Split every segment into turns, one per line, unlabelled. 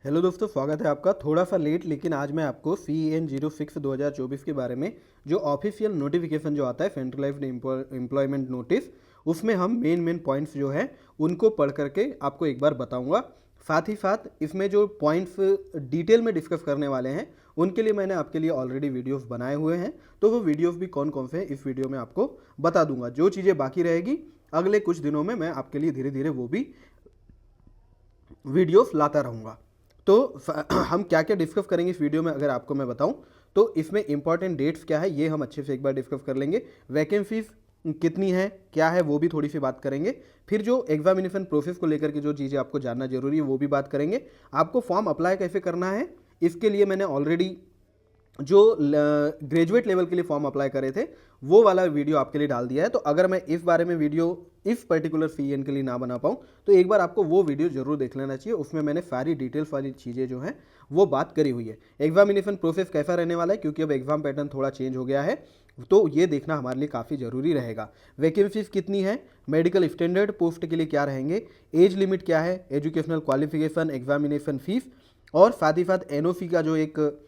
Hello दोस्तों, स्वागत है आपका। थोड़ा सा लेट, लेकिन आज मैं आपको CN06 2024 के बारे में जो ऑफिशियल नोटिफिकेशन जो आता है सेंट्रलाइज्ड एम्प्लॉयमेंट नोटिस, उसमें हम मेन पॉइंट्स जो है उनको पढ़ करके आपको एक बार बताऊंगा। साथ ही साथ इसमें जो पॉइंट्स डिटेल में डिस्कस करने वाले हैं उनके लिए मैंने आपके लिए ऑलरेडी वीडियोस बनाए हुए हैं, तो वो वीडियोस भी कौन कौन से हैं इस वीडियो में आपको बता दूंगा। जो चीज़ें बाकी रहेगी अगले कुछ दिनों में मैं आपके लिए धीरे धीरे वो भी वीडियोस लाता रहूँगा। तो हम क्या क्या डिस्कस करेंगे इस वीडियो में अगर आपको मैं बताऊं तो इसमें इंपॉर्टेंट डेट्स क्या है ये हम अच्छे से एक बार डिस्कस कर लेंगे। वैकेंसीज कितनी है क्या है वो भी थोड़ी सी बात करेंगे। फिर जो एग्जामिनेशन प्रोसेस को लेकर के जो चीज़ें आपको जानना जरूरी है वो भी बात करेंगे। आपको फॉर्म अप्लाई कैसे करना है इसके लिए मैंने ऑलरेडी जो ग्रेजुएट लेवल के लिए फॉर्म अप्लाई करे थे वो वाला वीडियो आपके लिए डाल दिया है। तो अगर मैं इस बारे में वीडियो इस पर्टिकुलर सीएन के लिए ना बना पाऊँ तो एक बार आपको वो वीडियो जरूर देख लेना चाहिए। उसमें मैंने सारी डिटेल्स वाली चीज़ें जो हैं वो बात करी हुई है। एग्जामिनेशन प्रोसेस कैसा रहने वाला है क्योंकि अब एग्जाम पैटर्न थोड़ा चेंज हो गया है, तो ये देखना हमारे लिए काफ़ी ज़रूरी रहेगा। वैकेंसीज कितनी है, मेडिकल स्टैंडर्ड पोस्ट के लिए क्या रहेंगे, एज लिमिट क्या है, एजुकेशनल क्वालिफिकेशन, एग्जामिनेशन फीस, और साथ ही साथ एनओसी का जो एक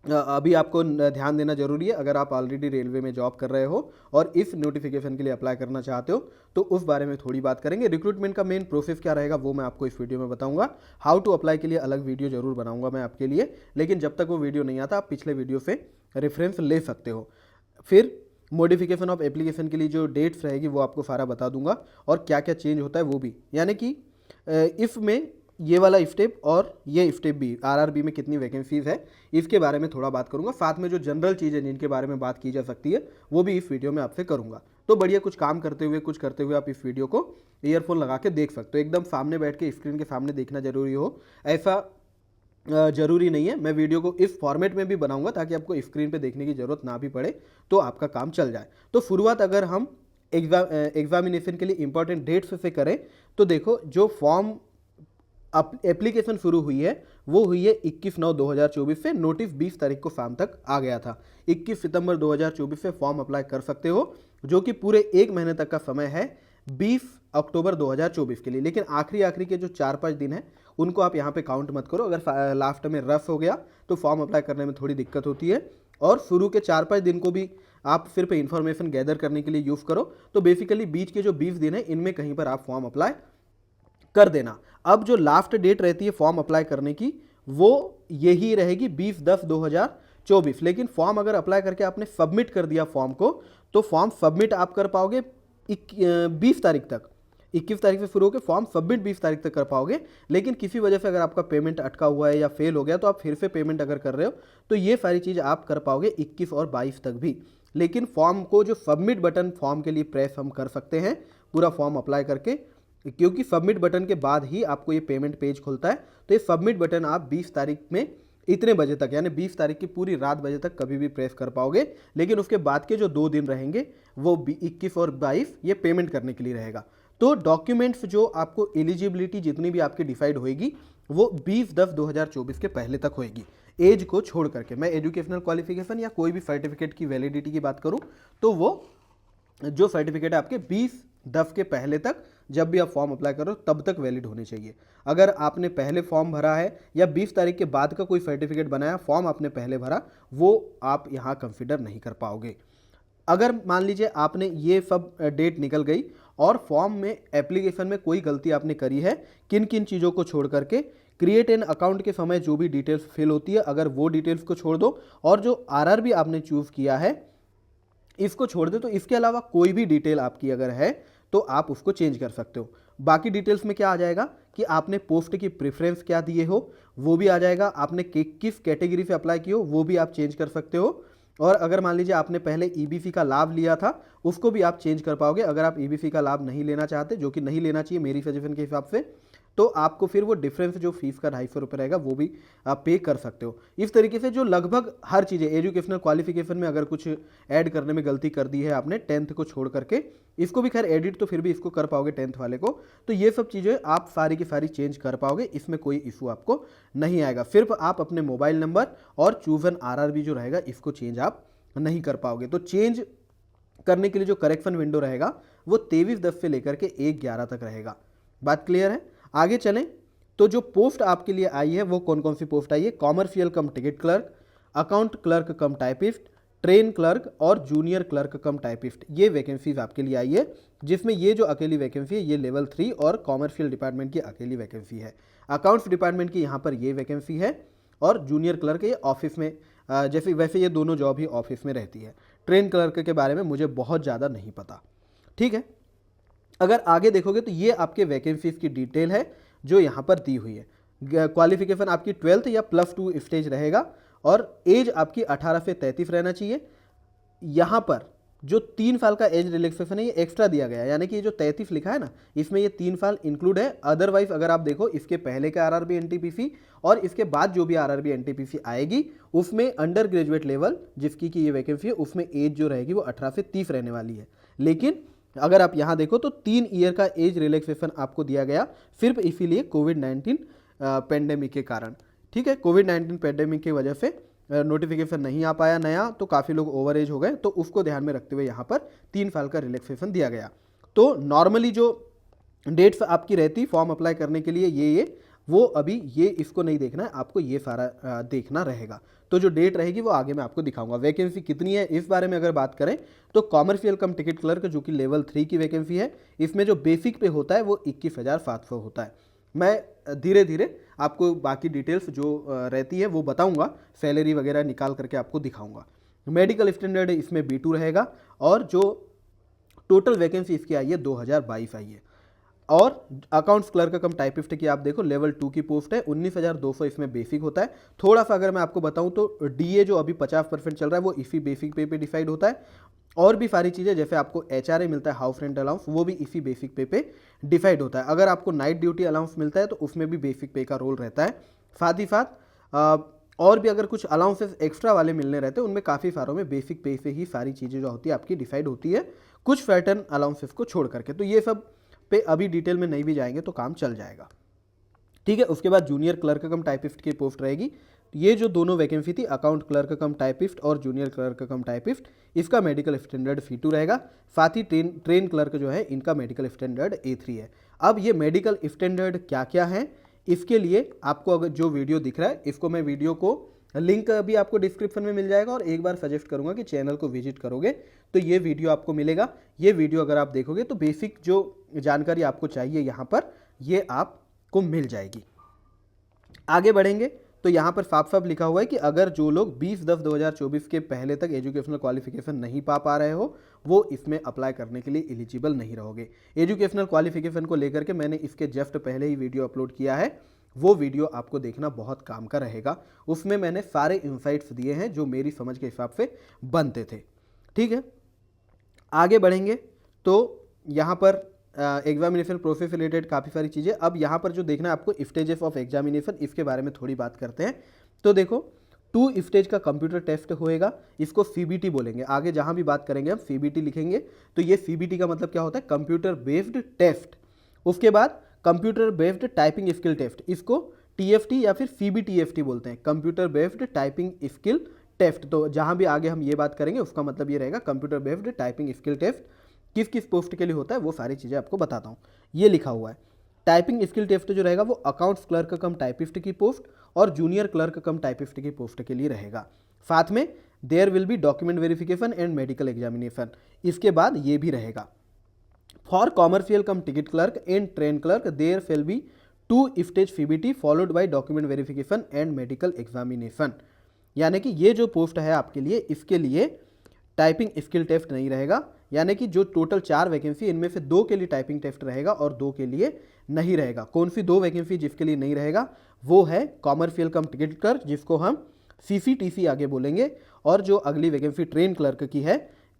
अभी आपको ध्यान देना जरूरी है। अगर आप ऑलरेडी रेलवे में जॉब कर रहे हो और इस नोटिफिकेशन के लिए अप्लाई करना चाहते हो तो उस बारे में थोड़ी बात करेंगे। रिक्रूटमेंट का मेन प्रोसेस क्या रहेगा वो मैं आपको इस वीडियो में बताऊंगा। हाउ टू अप्लाई के लिए अलग वीडियो जरूर बनाऊंगा मैं आपके लिए, लेकिन जब तक वो वीडियो नहीं आता आप पिछले वीडियो से रेफरेंस ले सकते हो। फिर मॉडिफिकेशन ऑफ एप्लीकेशन के लिए जो डेट्स रहेगी वो आपको सारा बता दूंगा और क्या क्या चेंज होता है वो भी, यानी कि इसमें ये वाला स्टेप और ये स्टेप भी आरआरबी में कितनी वैकेंसीज है इसके बारे में थोड़ा बात करूंगा। साथ में जो जनरल चीज़ें जिनके बारे में बात की जा सकती है वो भी इस वीडियो में आपसे करूंगा। तो बढ़िया कुछ काम करते हुए कुछ करते हुए आप इस वीडियो को ईयरफोन लगा के देख सकते हो। एकदम सामने बैठ के स्क्रीन के सामने देखना जरूरी हो ऐसा जरूरी नहीं है। मैं वीडियो को इस फॉर्मेट में भी बनाऊंगा ताकि आपको स्क्रीन पे देखने की जरूरत ना भी पड़े, तो आपका काम चल जाए। तो शुरुआत अगर हम एग्जामिनेशन के लिए इंपॉर्टेंट डेट्स से करें तो देखो, जो फॉर्म एप्लीकेशन शुरू हुई है वो हुई है 21/9/2024 से। नोटिस 20 तारीख को शाम तक आ गया था। 21 सितंबर 2024 से फॉर्म अप्लाई कर सकते हो, जो कि पूरे एक महीने तक का समय है 20 अक्टूबर 2024 के लिए। लेकिन आखिरी के जो 4-5 दिन है उनको आप यहाँ पे काउंट मत करो। अगर लास्ट में रफ हो गया तो फॉर्म अप्लाई करने में थोड़ी दिक्कत होती है, और शुरू के 4-5 दिन को भी आप सिर्फ इंफॉर्मेशन गैदर करने के लिए यूज़ करो। तो बेसिकली बीच के जो 20 दिन है इनमें कहीं पर आप फॉर्म अप्लाई कर देना। अब जो लास्ट डेट रहती है फॉर्म अप्लाई करने की वो यही रहेगी 20/10/2024। लेकिन फॉर्म अगर अप्लाई करके आपने सबमिट कर दिया फॉर्म को, तो फॉर्म सबमिट आप कर पाओगे 20 तारीख तक। 21 तारीख से शुरू होकर फॉर्म सबमिट 20 तारीख तक कर पाओगे। लेकिन किसी वजह से अगर आपका पेमेंट अटका हुआ है या फेल हो गया तो आप फिर से पेमेंट अगर कर रहे हो तो ये सारी चीज़ आप कर पाओगे 21 और 22 तक भी। लेकिन फॉर्म को जो सबमिट बटन फॉर्म के लिए प्रेस हम कर सकते हैं पूरा फॉर्म अप्लाई करके, क्योंकि सबमिट बटन के बाद ही आपको ये पेमेंट पेज खुलता है। तो ये सबमिट बटन आप 20 तारीख में इतने बजे तक, यानी 20 तारीख की पूरी रात बजे तक कभी भी प्रेस कर पाओगे। लेकिन उसके बाद के जो 2 दिन रहेंगे वो 21 और 22 ये पेमेंट करने के लिए रहेगा। तो डॉक्यूमेंट्स जो आपको एलिजिबिलिटी जितनी भी आपकी डिसाइड होएगी वो 20/10/2024 के पहले तक होएगी, एज को छोड़ करके। मैं एजुकेशनल क्वालिफिकेशन या कोई भी सर्टिफिकेट की वैलिडिटी की बात करूँ तो वो जो सर्टिफिकेट है आपके 20/10 के पहले तक, जब भी आप फॉर्म अप्लाई करो तब तक वैलिड होनी चाहिए। अगर आपने पहले फॉर्म भरा है या 20 तारीख के बाद का कोई सर्टिफिकेट बनाया, फॉर्म आपने पहले भरा, वो आप यहाँ कंसिडर नहीं कर पाओगे। अगर मान लीजिए आपने ये सब डेट निकल गई और फॉर्म में एप्लीकेशन में कोई गलती आपने करी है, किन किन चीज़ों को छोड़ करके, क्रिएट एन अकाउंट के समय जो भी डिटेल्स फिल होती है अगर वो डिटेल्स को छोड़ दो, और जो आरआरबी आपने चूज़ किया है इसको छोड़ दे, तो इसके अलावा कोई भी डिटेल आपकी अगर है तो आप उसको चेंज कर सकते हो। बाकी डिटेल्स में क्या आ जाएगा कि आपने पोस्ट की प्रेफरेंस क्या दिए हो वो भी आ जाएगा, आपने किस कैटेगरी से अप्लाई किए हो वो भी आप चेंज कर सकते हो। और अगर मान लीजिए आपने पहले ईबीसी का लाभ लिया था उसको भी आप चेंज कर पाओगे। अगर आप ईबीसी का लाभ नहीं लेना चाहते, जो कि नहीं लेना चाहिए मेरी सजेशन के हिसाब से, तो आपको फिर वो डिफरेंस जो फीस का 250 रुपये रहेगा वो भी आप पे कर सकते हो। इस तरीके से जो लगभग हर चीज़ें, एजुकेशनल क्वालिफिकेशन में अगर कुछ ऐड करने में गलती कर दी है आपने 10th को छोड़ करके, इसको भी खैर एडिट तो फिर भी इसको कर पाओगे 10th वाले को, तो ये सब चीज़ें आप सारी की सारी चेंज कर पाओगे, इसमें कोई इशू आपको नहीं आएगा। सिर्फ आप अपने मोबाइल नंबर और चूजन आरआरबी जो रहेगा इसको चेंज आप नहीं कर पाओगे। तो चेंज करने के लिए जो करेक्शन विंडो रहेगा वो 23/10 से लेकर के 1/11 तक रहेगा। बात क्लियर है? आगे चलें तो जो पोस्ट आपके लिए आई है वो कौन कौन सी पोस्ट आई है? Commercial cum ticket clerk, account clerk cum typist, train clerk और जूनियर क्लर्क कम टाइपिस्ट, ये वैकेंसीज आपके लिए आई है, जिसमें ये जो अकेली वैकेंसी है ये लेवल 3 और कॉमर्शियल डिपार्टमेंट की अकेली वैकेंसी है। अकाउंट्स डिपार्टमेंट की यहाँ पर ये वैकेंसी है और जूनियर क्लर्क ये ऑफिस में, जैसे वैसे ये दोनों जॉब ही ऑफिस में रहती है। ट्रेन क्लर्क के बारे में मुझे बहुत ज़्यादा नहीं पता। ठीक है, अगर आगे देखोगे तो ये आपके वैकेंसीज की डिटेल है जो यहाँ पर दी हुई है। क्वालिफिकेशन आपकी 12th या +2 स्टेज रहेगा और एज आपकी 18 से 33 रहना चाहिए। यहाँ पर जो 3 साल का एज रिलैक्सेशन है ये एक्स्ट्रा दिया गया है, यानी कि ये जो 33 लिखा है ना, इसमें ये 3 साल इंक्लूड है। अदरवाइज अगर आप देखो इसके पहले का आरआरबी एनटीपीसी और इसके बाद जो भी आरआरबी एनटीपीसी आएगी उसमें अंडर ग्रेजुएट लेवल जिसकी की ये वैकेंसी है उसमें एज जो रहेगी वो 18 से 30 रहने वाली है। लेकिन अगर आप यहाँ देखो तो 3 ईयर का एज रिलैक्सेशन आपको दिया गया सिर्फ इसीलिए कोविड-19 पेंडेमिक के कारण। ठीक है, कोविड-19 पेंडेमिक की वजह से नोटिफिकेशन नहीं आ पाया नया, तो काफ़ी लोग ओवर एज हो गए, तो उसको ध्यान में रखते हुए यहाँ पर 3 साल का रिलैक्सेशन दिया गया। तो नॉर्मली जो डेट्स आपकी रहती फॉर्म अप्लाई करने के लिए ये वो अभी ये इसको नहीं देखना है, आपको ये सारा देखना रहेगा। तो जो डेट रहेगी वो आगे मैं आपको दिखाऊंगा। वैकेंसी कितनी है इस बारे में अगर बात करें तो कॉमर्शियल कम टिकट क्लर्क जो कि लेवल 3 की वैकेंसी है, इसमें जो बेसिक पे होता है वो 21,700 होता है। मैं धीरे धीरे आपको बाकी डिटेल्स जो रहती है वो बताऊंगा, सैलरी वगैरह निकाल करके आपको दिखाऊंगा। मेडिकल स्टैंडर्ड इसमें B2 रहेगा और जो टोटल वैकेंसी इसकी आई है 2022 आई है। और अकाउंट्स क्लर्क कम टाइपिस्ट की आप देखो लेवल 2 की पोस्ट है, 19,200 इसमें बेसिक होता है। थोड़ा सा अगर मैं आपको बताऊं तो डीए जो अभी 50% चल रहा है वो इसी बेसिक पे डिसाइड होता है, और भी सारी चीज़ें जैसे आपको HRA मिलता है हाउस रेंट अलाउंस वो भी इसी बेसिक पे डिसाइड होता है। अगर आपको नाइट ड्यूटी अलाउंस मिलता है तो उसमें भी बेसिक पे का रोल रहता है। साथ ही साथ और भी अगर कुछ अलाउंसेस एक्स्ट्रा वाले मिलने रहते हैं उनमें काफ़ी सारों में बेसिक पे से ही सारी चीज़ें जो होती है आपकी डिसाइड होती है, कुछ सर्टेन अलाउंसेस को छोड़ करके। तो ये सब पे अभी डिटेल में नहीं भी जाएंगे तो काम चल जाएगा। ठीक है, उसके बाद जूनियर क्लर्क कम टाइपिस्ट की पोस्ट रहेगी। ये जो दोनों वैकेंसी थी अकाउंट क्लर्क कम टाइपिस्ट और जूनियर क्लर्क कम टाइपिस्ट, इसका मेडिकल स्टैंडर्ड C2 रहेगा। साथ ही ट्रेन क्लर्क जो है इनका मेडिकल स्टैंडर्ड A3 है। अब ये मेडिकल स्टैंडर्ड क्या क्या है, इसके लिए आपको अगर जो वीडियो दिख रहा है इसको मैं वीडियो को लिंक अभी आपको डिस्क्रिप्शन में मिल जाएगा, और एक बार सजेस्ट करूंगा कि चैनल को विजिट करोगे तो ये वीडियो आपको मिलेगा। ये वीडियो अगर आप देखोगे तो बेसिक जो जानकारी आपको चाहिए यहाँ पर ये आपको मिल जाएगी। आगे बढ़ेंगे तो यहाँ पर साफ साफ लिखा हुआ है कि अगर जो लोग 20/10/2024 के पहले तक एजुकेशनल क्वालिफिकेशन नहीं पा रहे हो वो इसमें अप्लाई करने के लिए एलिजिबल नहीं रहोगे। एजुकेशनल क्वालिफिकेशन को लेकर के मैंने इसके जस्ट पहले ही वीडियो अपलोड किया है, वो वीडियो आपको देखना बहुत काम का रहेगा। उसमें मैंने सारे इंसाइट्स दिए हैं जो मेरी समझ के हिसाब से बनते थे। ठीक है, आगे बढ़ेंगे तो यहाँ पर एग्जामिनेशन प्रोसेस रिलेटेड काफ़ी सारी चीज़ें। अब यहाँ पर जो देखना है आपको स्टेजेस ऑफ एग्जामिनेशन, इसके बारे में थोड़ी बात करते हैं। तो देखो 2 स्टेज का कंप्यूटर टेस्ट होएगा, इसको CBT बोलेंगे। आगे जहाँ भी बात करेंगे हम CBT लिखेंगे, तो ये CBT का मतलब क्या होता है, कंप्यूटर बेस्ड टेस्ट। उसके बाद computer based typing skill test, इसको TFT या फिर CBTFT बोलते हैं, computer based typing skill test. तो जहाँ भी आगे हम ये बात करेंगे उसका मतलब ये रहेगा computer based typing skill test किस किस पोस्ट के लिए होता है वो सारी चीज़ें आपको बताता हूँ। ये लिखा हुआ है टाइपिंग स्किल टेस्ट जो रहेगा वो अकाउंट्स क्लर्क कम टाइपिस्ट की पोस्ट और जूनियर क्लर्क कम टाइपिस्ट की पोस्ट के लिए रहेगा। साथ में there will be document verification and medical examination, इसके बाद ये भी रहेगा। For commercial cum ticket clerk and train clerk there will be 2 stage CBT followed by document verification and medical examination. यानी कि ये जो पोस्ट है आपके लिए इसके लिए टाइपिंग स्किल टेस्ट नहीं रहेगा, यानी कि जो टोटल 4 वैकेंसी इनमें से 2 के लिए टाइपिंग टेस्ट रहेगा और 2 के लिए नहीं रहेगा। कौन सी 2 वैकेंसी जिसके लिए नहीं रहेगा वो है कॉमर्शियल कम टिकट क्लर्क जिसको हम CCTC आगे बोलेंगे, और जो अगली वैकेंसी ट्रेन क्लर्क की है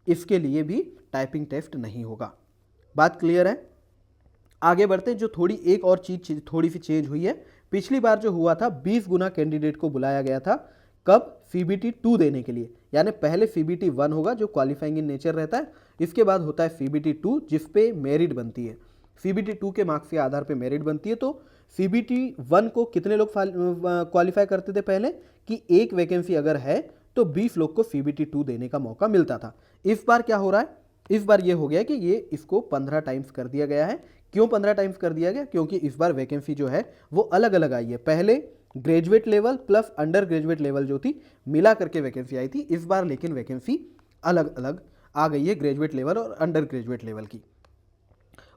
इसके लिए भी टाइपिंग टेस्ट नहीं होगा। बात क्लियर है? आगे बढ़ते हैं। जो थोड़ी एक और चीज़ थोड़ी सी चेंज हुई है, पिछली बार जो हुआ था 20 गुना कैंडिडेट को बुलाया गया था, कब, CBT 2 देने के लिए। यानी पहले CBT 1 होगा जो क्वालिफाइंग इन नेचर रहता है, इसके बाद होता है CBT 2 जिस पे मेरिट बनती है। CBT 2 के मार्क्स के आधार पे मेरिट बनती है। तो CBT 1 को कितने लोग क्वालिफाई करते थे पहले कि एक वैकेंसी अगर है तो 20 लोग को CBT 2 देने का मौका मिलता था। इस बार क्या हो रहा है, इस बार ये हो गया कि ये इसको 15 टाइम्स कर दिया गया है क्यों 15 टाइम्स कर दिया गया? क्योंकि इस बार वैकेंसी जो है वो अलग अलग आई है। पहले graduate level plus under graduate level जो थी मिला करके वैकेंसी आई थी, इस बार लेकिन वैकेंसी अलग अलग आ गई है, ग्रेजुएट लेवल और अंडर ग्रेजुएट लेवल की।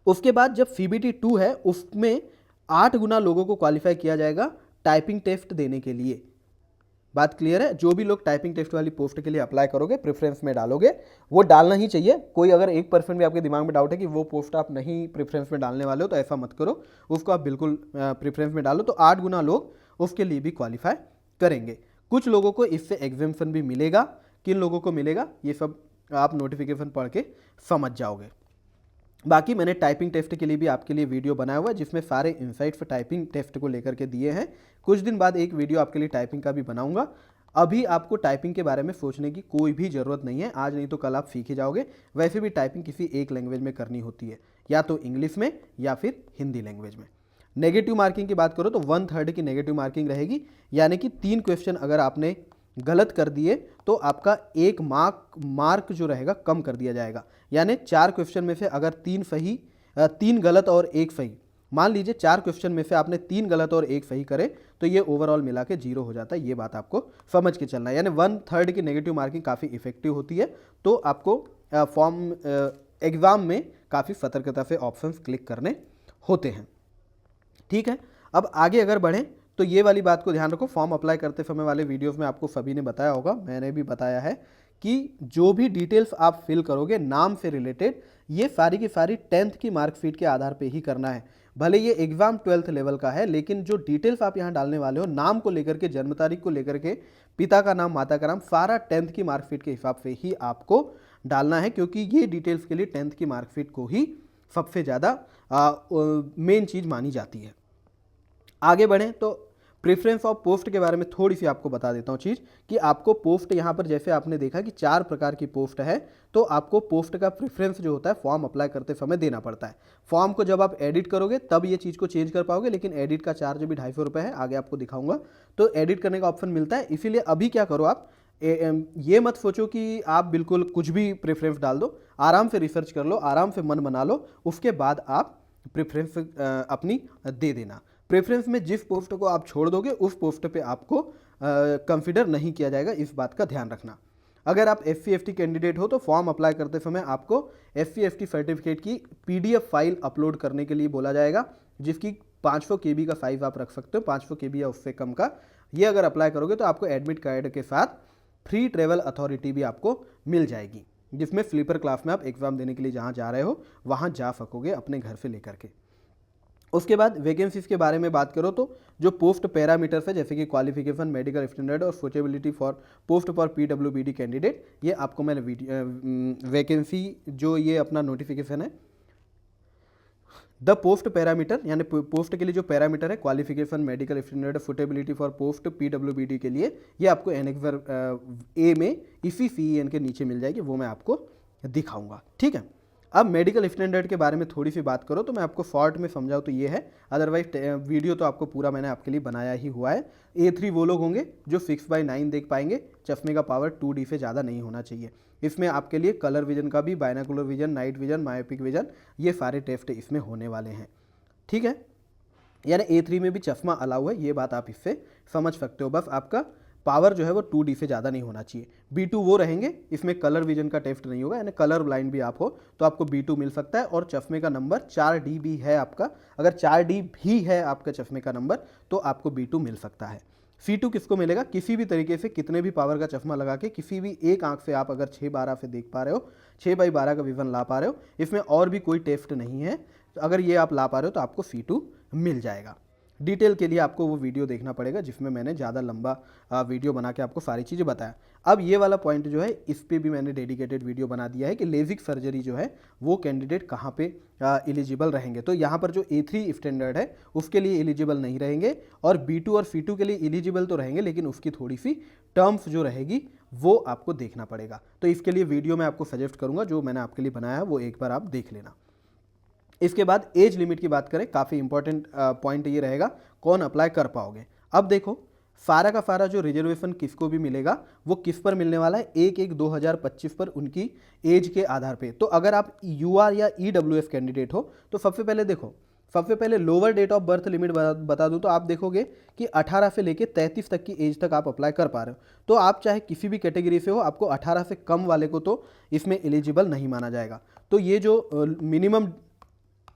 उसके बाद जब CBT 2 है उसमें 8 गुना लोगों को क्वालिफाई किया जाएगा टाइपिंग टेस्ट देने के लिए। बात क्लियर है? जो भी लोग टाइपिंग टेस्ट वाली पोस्ट के लिए अप्लाई करोगे, प्रेफरेंस में डालोगे, वो डालना ही चाहिए। कोई अगर 1% भी आपके दिमाग में डाउट है कि वो पोस्ट आप नहीं प्रेफरेंस में डालने वाले हो तो ऐसा मत करो, उसको आप बिल्कुल प्रेफरेंस में डालो। तो 8 गुना लोग उसके लिए भी क्वालिफाई करेंगे। कुछ लोगों को इससे एग्जाम्पशन भी मिलेगा। किन लोगों को मिलेगा ये सब आप नोटिफिकेशन पढ़ के समझ जाओगे। बाकी मैंने टाइपिंग टेस्ट के लिए भी आपके लिए वीडियो बनाया हुआ है जिसमें सारे इंसाइट्स टाइपिंग टेस्ट को लेकर के दिए हैं। कुछ दिन बाद एक वीडियो आपके लिए टाइपिंग का भी बनाऊंगा। अभी आपको टाइपिंग के बारे में सोचने की कोई भी ज़रूरत नहीं है, आज नहीं तो कल आप सीख ही जाओगे। वैसे भी टाइपिंग किसी एक लैंग्वेज में करनी होती है, या तो इंग्लिश में या फिर हिंदी लैंग्वेज में। नेगेटिव मार्किंग की बात करो तो 1/3 की नेगेटिव मार्किंग रहेगी, यानी कि 3 क्वेश्चन अगर आपने गलत कर दिए तो आपका 1 मार्क जो रहेगा कम कर दिया जाएगा। यानी 4 क्वेश्चन में से अगर 3 गलत और 1 सही, मान लीजिए 4 क्वेश्चन में से आपने 3 गलत और 1 सही करे तो ये ओवरऑल मिला के 0 हो जाता है। ये बात आपको समझ के चलना है। यानी 1/3 की नेगेटिव मार्किंग काफ़ी इफेक्टिव होती है। तो आपको एग्ज़ाम में काफ़ी सतर्कता से ऑप्शंस क्लिक करने होते हैं। ठीक है, अब आगे अगर बढ़ें तो ये वाली बात को ध्यान रखो। फॉर्म अप्लाई करते समय वाले वीडियोस में आपको सभी ने बताया होगा, मैंने भी बताया है कि जो भी डिटेल्स आप फिल करोगे नाम से रिलेटेड, ये सारी की सारी 10th की मार्कशीट के आधार पे ही करना है। भले ये एग्जाम 12th लेवल का है, लेकिन जो डिटेल्स आप यहाँ डालने वाले हो, नाम को लेकर के, जन्म तारीख को लेकर के, पिता का नाम, माता का नाम, सारा 10th की मार्कशीट के हिसाब से ही आपको डालना है, क्योंकि ये डिटेल्स के लिए 10th की मार्कशीट को ही सबसे ज़्यादा मेन चीज़ मानी जाती है। आगे बढ़ें तो प्रेफरेंस ऑफ पोस्ट के बारे में थोड़ी सी आपको बता देता हूँ चीज़, कि आपको पोस्ट यहाँ पर जैसे आपने देखा कि 4 प्रकार की पोस्ट है, तो आपको पोस्ट का प्रेफरेंस जो होता है फॉर्म अप्लाई करते समय देना पड़ता है। फॉर्म को जब आप एडिट करोगे तब ये चीज़ को चेंज कर पाओगे, लेकिन एडिट का चार्ज भी 250 रुपये है, आगे आपको दिखाऊंगा। तो एडिट करने का ऑप्शन मिलता है। इसीलिए अभी क्या करो आप, ये मत सोचो कि आप बिल्कुल कुछ भी प्रेफरेंस डाल दो, आराम से रिसर्च कर लो, आराम से मन बना लो, उसके बाद आप प्रेफरेंस अपनी दे देना। प्रेफरेंस में जिस पोस्ट को आप छोड़ दोगे उस पोस्ट पे आपको कंसिडर नहीं किया जाएगा, इस बात का ध्यान रखना। अगर आप SC/ST कैंडिडेट हो तो फॉर्म अप्लाई करते समय आपको SC/ST सर्टिफिकेट की PDF फाइल अपलोड करने के लिए बोला जाएगा, जिसकी 500 KB का साइज आप रख सकते हो, 500 KB या उससे कम का। ये अगर अप्लाई करोगे तो आपको एडमिट कार्ड के साथ फ्री ट्रेवल अथॉरिटी भी आपको मिल जाएगी, जिसमें स्लीपर क्लास में आप एग्जाम देने के लिए जहाँ जा रहे हो वहाँ जा सकोगे अपने घर से लेकर के। उसके बाद वैकेंसीज के बारे में बात करो तो जो पोस्ट पैरामीटर्स है, जैसे कि क्वालिफिकेशन, मेडिकल स्टैंडर्ड और suitability for post for PWBD candidate, ये आपको मैंने वैकेंसी जो ये अपना नोटिफिकेशन है, द पोस्ट पैरामीटर, यानी पोस्ट के लिए जो पैरामीटर है, qualification, medical standard, suitability for post PWBD के लिए, ये आपको एनेक्सर A में इसी CEN के नीचे मिल जाएगी, वो मैं आपको दिखाऊंगा। ठीक है, अब मेडिकल स्टैंडर्ड के बारे में थोड़ी सी बात करो तो मैं आपको शॉर्ट में समझाऊँ तो ये है, अदरवाइज वीडियो तो आपको पूरा मैंने आपके लिए बनाया ही हुआ है। A3 वो लोग होंगे जो 6/9 देख पाएंगे, चश्मे का पावर 2D से ज़्यादा नहीं होना चाहिए। इसमें आपके लिए कलर विजन का भी, binocular vision, night vision, myopic vision, ये सारे टेस्ट इसमें होने वाले हैं। ठीक है, यानी A3 में भी चश्मा अलाउ है, ये बात आप इससे समझ सकते हो। बस आपका पावर जो है वो 2D से ज़्यादा नहीं होना चाहिए। B2 वो रहेंगे, इसमें कलर विजन का टेस्ट नहीं होगा, यानी कलर ब्लाइंड भी आप हो तो आपको B2 मिल सकता है। और चश्मे का नंबर 4D भी है आपका, अगर 4D भी है आपका चश्मे का नंबर तो आपको B2 मिल सकता है। C2 किसको मिलेगा? किसी भी तरीके से कितने भी पावर का चश्मा लगा के किसी भी एक आंख से आप अगर 6/12 से देख पा रहे हो, 6/12 का विजन ला पा रहे हो, इसमें और भी कोई टेस्ट नहीं है, तो अगर ये आप ला पा रहे हो तो आपको C2 मिल जाएगा। डिटेल के लिए आपको वो वीडियो देखना पड़ेगा जिसमें मैंने ज़्यादा लंबा वीडियो बना के आपको सारी चीज़ें बताया। अब ये वाला पॉइंट जो है इस पे भी मैंने डेडिकेटेड वीडियो बना दिया है कि लेजिक सर्जरी जो है वो कैंडिडेट कहाँ पे एलिजिबल रहेंगे। तो यहाँ पर जो A3 स्टैंडर्ड है उसके लिए एलिजिबल नहीं रहेंगे, और B2 और C2 के लिए एलिजिबल तो रहेंगे, लेकिन उसकी थोड़ी सी टर्म्स जो रहेगी वो आपको देखना पड़ेगा। तो इसके लिए वीडियो मैं आपको सजेस्ट करूँगा, जो मैंने आपके लिए बनाया है वो एक बार आप देख लेना। इसके बाद एज लिमिट की बात करें, काफ़ी इंपॉर्टेंट पॉइंट ये रहेगा, कौन अप्लाई कर पाओगे। अब देखो, सारा का सारा जो रिजर्वेशन किसको भी मिलेगा वो किस पर मिलने वाला है, 1/1/2025 पर उनकी एज के आधार पे। तो अगर आप यूआर या ईडब्ल्यूएफ कैंडिडेट हो तो सबसे पहले देखो, सबसे पहले lower date of birth limit बता दूं तो आप देखोगे कि 18 से लेके 33 तक की एज तक आप अप्लाई कर पा रहे हो। तो आप चाहे किसी भी कैटेगरी से हो, आपको 18 से कम वाले को तो इसमें एलिजिबल नहीं माना जाएगा। तो ये जो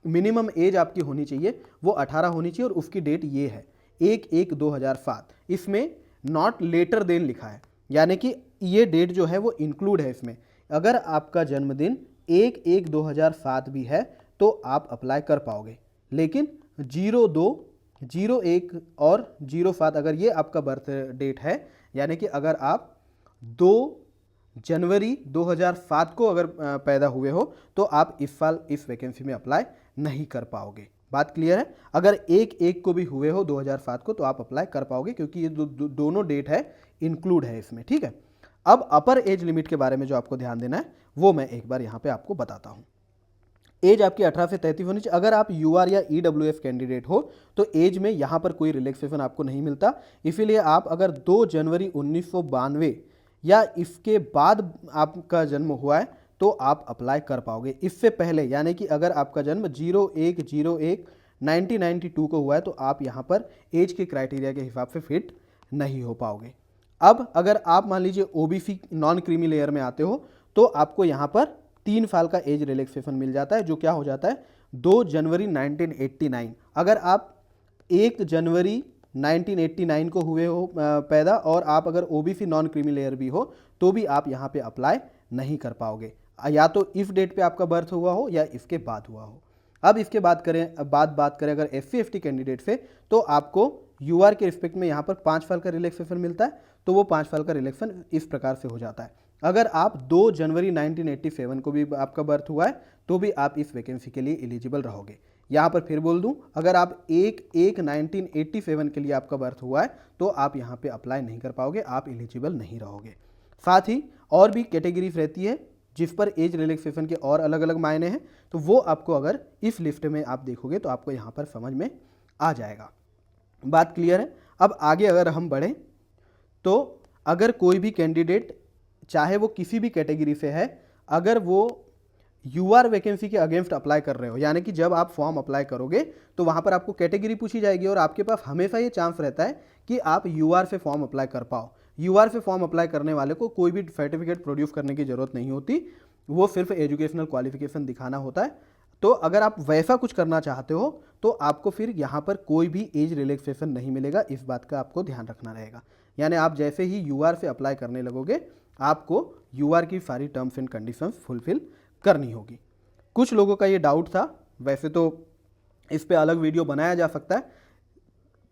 मिनिमम एज आपकी होनी चाहिए वो 18 होनी चाहिए और उसकी डेट ये है 1/1/2007। इसमें नॉट लेटर देन लिखा है, यानी कि ये डेट जो है वो इंक्लूड है इसमें। अगर आपका जन्मदिन 1/1/2007 भी है तो आप अप्लाई कर पाओगे, लेकिन 02, 01 और 07 अगर ये आपका बर्थ डेट है, यानी कि अगर आप 2 जनवरी 2007 को अगर पैदा हुए हो तो आप इस साल इस वैकेंसी में अप्लाई नहीं कर पाओगे। बात क्लियर है? अगर 1/1 को भी हुए हो 2007 को तो आप अप्लाई कर पाओगे, क्योंकि ये दोनों डेट है इंक्लूड है इसमें। ठीक है, अब अपर एज लिमिट के बारे में जो आपको ध्यान देना है वो मैं एक बार यहाँ पे आपको बताता हूँ। एज आपकी 18 से 33 होनी चाहिए। अगर आप यूआर या ईडब्ल्यूएफ कैंडिडेट हो तो एज में यहाँ पर कोई रिलैक्सेशन आपको नहीं मिलता, इसीलिए आप अगर 2 जनवरी 1992 या इसके बाद आपका जन्म हुआ है तो आप अप्लाई कर पाओगे। इससे पहले यानी कि अगर आपका जन्म 01/01/1992 को हुआ है तो आप यहाँ पर एज के क्राइटेरिया के हिसाब से फिट नहीं हो पाओगे। अब अगर आप मान लीजिए ओबीसी नॉन क्रीमी लेयर में आते हो तो आपको यहाँ पर 3 साल का एज रिलैक्सेशन मिल जाता है, जो क्या हो जाता है 2 जनवरी 1989। अगर आप 1 जनवरी 1989 को हुए हो पैदा और आप अगर ओबीसी नॉन क्रीमी लेयर भी हो तो भी आप यहाँ पे अप्लाई नहीं कर पाओगे, या तो इस डेट पे आपका बर्थ हुआ हो या इसके बाद हुआ हो। अब इसके बात करें अगर SC/ST कैंडिडेट से तो आपको यूआर के रिस्पेक्ट में यहाँ पर 5 साल का रिलैक्सेशन मिलता है, तो वो 5 साल का रिलैक्सेशन इस प्रकार से हो जाता है। अगर आप 2 जनवरी 1987 को भी आपका बर्थ हुआ है तो भी आप इस वैकेंसी के लिए एलिजिबल रहोगे। यहाँ पर फिर बोल दूं, अगर आप 1/1/1987 के लिए आपका बर्थ हुआ है तो आप यहाँ पे अप्लाई नहीं कर पाओगे, आप एलिजिबल नहीं रहोगे। साथ ही और भी कैटेगरीज रहती है जिस पर एज रिलैक्सेशन के और अलग अलग मायने हैं, तो वो आपको अगर इस लिस्ट में आप देखोगे तो आपको यहाँ पर समझ में आ जाएगा। बात क्लियर है? अब आगे अगर हम बढ़ें तो अगर कोई भी कैंडिडेट चाहे वो किसी भी कैटेगरी से है, अगर वो यूआर वैकेंसी के अगेंस्ट अप्लाई कर रहे हो, यानी कि जब आप फॉर्म अप्लाई करोगे तो वहाँ पर आपको कैटेगरी पूछी जाएगी और आपके पास हमेशा ये चांस रहता है कि आप यूआर से फॉर्म अप्लाई कर पाओ। यूआर से फॉर्म अप्लाई करने वाले को कोई भी सर्टिफिकेट प्रोड्यूस करने की ज़रूरत नहीं होती, वो सिर्फ एजुकेशनल क्वालिफिकेशन दिखाना होता है। तो अगर आप वैसा कुछ करना चाहते हो तो आपको फिर यहाँ पर कोई भी एज रिलैक्सेशन नहीं मिलेगा, इस बात का आपको ध्यान रखना रहेगा। यानी आप जैसे ही यूआर से अप्लाई करने लगोगे आपको यूआर की सारी टर्म्स एंड कंडीशंस फुलफिल करनी होगी। कुछ लोगों का ये डाउट था, वैसे तो इस पे अलग वीडियो बनाया जा सकता है,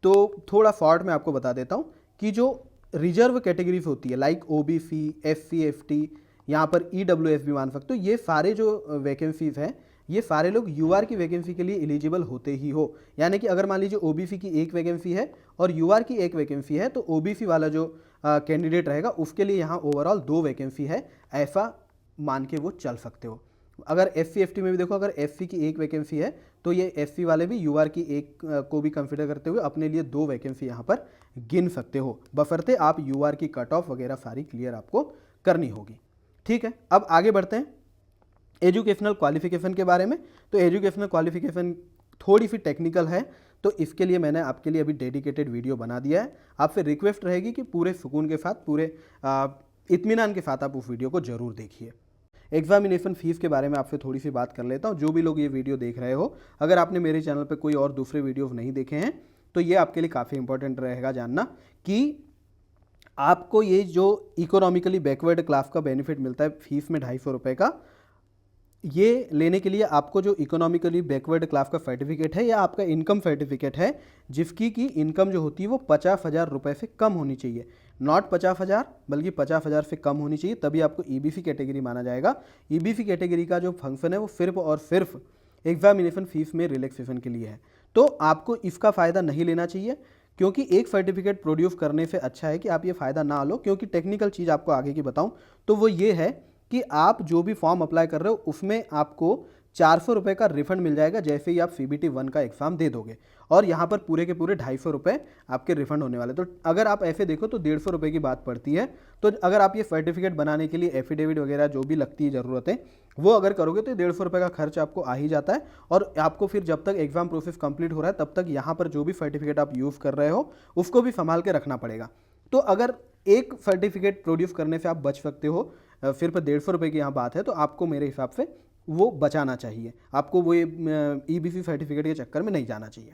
तो थोड़ा शॉर्ट में आपको बता देता हूँ कि जो रिजर्व कैटेगरीज होती है लाइक ओबीसी, SC/ST, यहाँ पर EWS भी मान सकते हो, ये सारे जो वैकेंसीज हैं ये सारे लोग यूआर की वैकेंसी के लिए एलिजिबल होते ही हो। यानी कि अगर मान लीजिए ओबीसी की एक वैकेंसी है और यूआर की एक वैकेंसी है तो ओबीसी वाला जो कैंडिडेट रहेगा उसके लिए यहाँ ओवरऑल 2 वैकेंसी है, ऐसा मान के वो चल सकते हो। अगर SC/ST में भी देखो, अगर SC की एक वैकेंसी है तो ये SC वाले भी यूआर की एक को भी कंसिडर करते हुए अपने लिए 2 वैकेंसी यहाँ पर गिन सकते हो, बशर्ते आप यूआर की कट ऑफ वगैरह सारी क्लियर आपको करनी होगी। ठीक है, अब आगे बढ़ते हैं एजुकेशनल क्वालिफिकेशन के बारे में। तो एजुकेशनल क्वालिफिकेशन थोड़ी सी टेक्निकल है, तो इसके लिए मैंने आपके लिए अभी डेडिकेटेड वीडियो बना दिया है। आपसे रिक्वेस्ट रहेगी कि पूरे सुकून के साथ, पूरे इत्मीनान के साथ आप उस वीडियो को जरूर देखिए। एग्जामिनेशन फीस के बारे में आपसे थोड़ी सी बात कर लेता हूँ। जो भी लोग ये वीडियो देख रहे हो, अगर आपने मेरे चैनल पर कोई और दूसरे वीडियो नहीं देखे हैं तो ये आपके लिए काफ़ी इंपॉर्टेंट रहेगा जानना कि आपको ये जो इकोनॉमिकली बैकवर्ड क्लास का बेनिफिट मिलता है फीस में 250 रुपये का, ये लेने के लिए आपको जो इकोनॉमिकली बैकवर्ड क्लास का सर्टिफिकेट है या आपका इनकम सर्टिफिकेट है जिसकी की इनकम जो होती है वो 50,000 रुपये से कम होनी चाहिए, नॉट 50,000 बल्कि 50,000 से कम होनी चाहिए, तभी आपको ईबीसी कैटेगरी माना जाएगा। ईबीसी कैटेगरी का जो फंक्शन है वो सिर्फ और सिर्फ एग्जामिनेशन फीस में रिलैक्सेशन के लिए है, तो आपको इसका फ़ायदा नहीं लेना चाहिए, क्योंकि एक सर्टिफिकेट प्रोड्यूस करने से अच्छा है कि आप ये फ़ायदा ना लो। क्योंकि टेक्निकल चीज़ आपको आगे की बताऊं तो वो ये है कि आप जो भी फॉर्म अप्लाई कर रहे हो उसमें आपको 400 रुपये का रिफंड मिल जाएगा जैसे ही आप CBT 1 का एग्ज़ाम दे दोगे, और यहाँ पर पूरे के पूरे 250 रुपये आपके रिफंड होने वाले। तो अगर आप ऐसे देखो तो 150 रुपये की बात पड़ती है। तो अगर आप ये सर्टिफिकेट बनाने के लिए एफिडेविट वगैरह जो भी लगती है ज़रूरतें वो अगर करोगे तो 150 रुपये का खर्च आपको आ ही जाता है, और आपको फिर जब तक एग्ज़ाम प्रोसेस कंप्लीट हो रहा है तब तक यहाँ पर जो भी सर्टिफिकेट आप यूज़ कर रहे हो उसको भी संभाल के रखना पड़ेगा। तो अगर एक सर्टिफिकेट प्रोड्यूस करने से आप बच सकते हो, फिर पर 150 रुपये की यहाँ बात है, तो आपको मेरे हिसाब से वो बचाना चाहिए, आपको वो EBC सर्टिफिकेट के चक्कर में नहीं जाना चाहिए।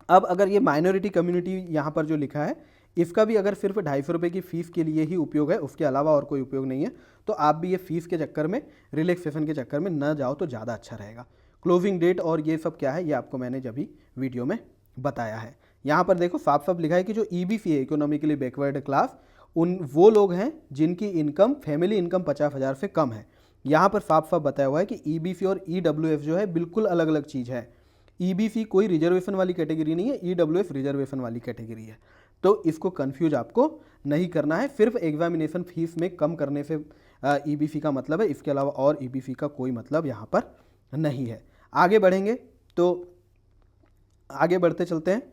अब अगर ये माइनॉरिटी कम्युनिटी यहाँ पर जो लिखा है इसका भी अगर सिर्फ 250 रुपये की फ़ीस के लिए ही उपयोग है, उसके अलावा और कोई उपयोग नहीं है, तो आप भी ये फ़ीस के चक्कर में, रिलैक्सेशन के चक्कर में न जाओ तो ज़्यादा अच्छा रहेगा। क्लोजिंग डेट और ये सब क्या है ये आपको मैंने जब भी वीडियो में बताया है। यहाँ पर देखो साफ साफ लिखा है कि जो EBC है, इकोनॉमिकली बैकवर्ड क्लास, वो लोग हैं जिनकी इनकम, फैमिली इनकम 50,000 से कम है। यहाँ पर साफ साफ बताया हुआ है कि EBC और EWF जो है बिल्कुल अलग अलग चीज़ है। EBC कोई रिजर्वेशन वाली कैटेगरी नहीं है, EWF रिजर्वेशन वाली कैटेगरी है। तो इसको कंफ्यूज आपको नहीं करना है। सिर्फ एग्जामिनेशन फीस में कम करने से EBC का मतलब है, इसके अलावा और EBC का कोई मतलब यहाँ पर नहीं है। आगे बढ़ेंगे तो आगे बढ़ते चलते हैं।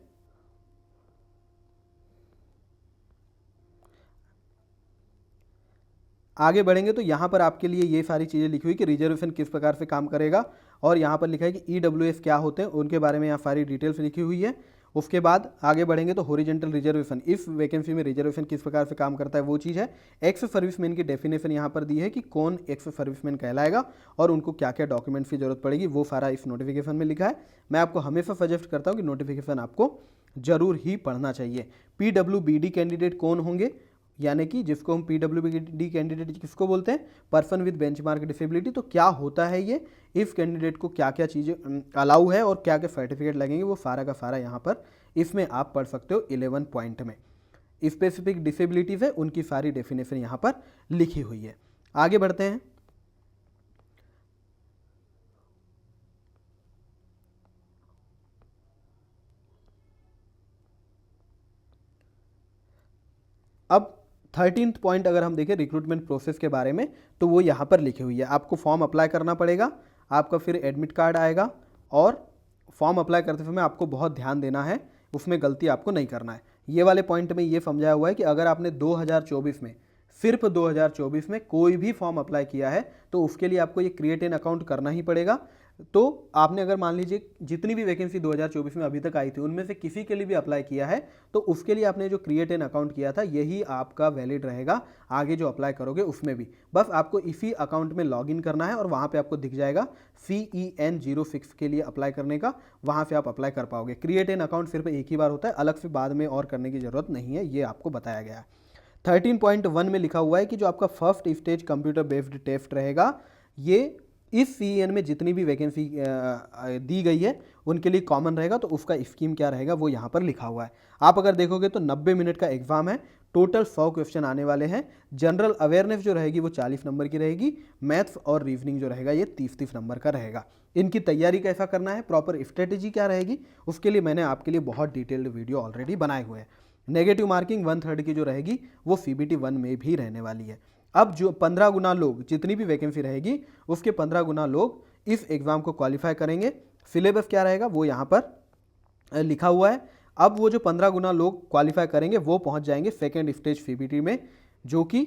आगे बढ़ेंगे तो यहाँ पर आपके लिए ये सारी चीज़ें लिखी हुई कि रिजर्वेशन किस प्रकार से काम करेगा, और यहाँ पर लिखा है कि EWF क्या होते हैं, उनके बारे में यहाँ सारी डिटेल्स लिखी हुई है। उसके बाद आगे बढ़ेंगे तो हॉरिजॉन्टल रिजर्वेशन, इस वैकेंसी में रिजर्वेशन किस प्रकार से काम करता है वो चीज़ है। एक्स सर्विसमैन की डेफिनेशन यहाँ पर दी है कि कौन एक्स सर्विसमैन कहलाएगा और उनको क्या क्या डॉक्यूमेंट्स की जरूरत पड़ेगी, वो सारा इस नोटिफिकेशन में लिखा है। मैं आपको हमेशा सजेस्ट करता हूँ कि नोटिफिकेशन आपको जरूर ही पढ़ना चाहिए। PWBD कैंडिडेट कौन होंगे, यानी कि जिसको हम PWBD कैंडिडेट किसको बोलते हैं, पर्सन विद बेंचमार्क डिसेबिलिटी। तो क्या होता है ये, इस कैंडिडेट को क्या क्या चीज़ें अलाउ है और क्या क्या सर्टिफिकेट लगेंगे, वो सारा का सारा यहाँ पर इसमें आप पढ़ सकते हो 11 पॉइंट में। स्पेसिफिक डिसेबिलिटीज़ है उनकी सारी डेफिनेशन यहाँ पर लिखी हुई है। आगे बढ़ते हैं। अब 13th पॉइंट अगर हम देखें रिक्रूटमेंट प्रोसेस के बारे में, तो वो यहाँ पर लिखी हुई है। आपको फॉर्म अप्लाई करना पड़ेगा, आपका फिर एडमिट कार्ड आएगा, और फॉर्म अप्लाई करते समय आपको बहुत ध्यान देना है, उसमें गलती आपको नहीं करना है। ये वाले पॉइंट में ये समझाया हुआ है कि अगर आपने 2024 में, सिर्फ 2024 में कोई भी फॉर्म अप्लाई किया है तो उसके लिए आपको ये क्रिएट एन अकाउंट करना ही पड़ेगा। तो आपने अगर मान लीजिए जितनी भी वैकेंसी 2024 में अभी तक आई थी उनमें से किसी के लिए भी अप्लाई किया है तो उसके लिए आपने जो क्रिएट एन अकाउंट किया था यही आपका वैलिड रहेगा, आगे जो अप्लाई करोगे उसमें भी। बस आपको इसी अकाउंट में लॉगिन करना है और वहाँ पे आपको दिख जाएगा CEN06 के लिए अप्लाई करने का, वहाँ से आप अप्लाई कर पाओगे। क्रिएट एन अकाउंट सिर्फ एक ही बार होता है, अलग से बाद में और करने की ज़रूरत नहीं है, ये आपको बताया गया है। 13.1 में लिखा हुआ है कि जो आपका first stage computer based test रहेगा, ये इस CEN में जितनी भी वैकेंसी दी गई है उनके लिए कॉमन रहेगा। तो उसका स्कीम क्या रहेगा वो यहाँ पर लिखा हुआ है। आप अगर देखोगे तो 90 मिनट का एग्जाम है, टोटल 100 क्वेश्चन आने वाले हैं। जनरल अवेयरनेस जो रहेगी वो 40 नंबर की रहेगी, मैथ्स और रीजनिंग जो रहेगा ये 30-30 नंबर का रहेगा। इनकी तैयारी कैसा करना है, प्रॉपर स्ट्रेटेजी क्या रहेगी, उसके लिए मैंने आपके लिए बहुत डिटेल्ड वीडियो ऑलरेडी बनाए हुए हैं। नेगेटिव मार्किंग 1/3 की जो रहेगी वो CBT 1 में भी रहने वाली है। अब जो 15 गुना लोग, जितनी भी वैकेंसी रहेगी उसके 15 गुना लोग इस एग्ज़ाम को क्वालिफाई करेंगे। सिलेबस क्या रहेगा वो यहाँ पर लिखा हुआ है। अब वो जो 15 गुना लोग क्वालिफाई करेंगे वो पहुँच जाएंगे सेकेंड स्टेज CBT में, जो कि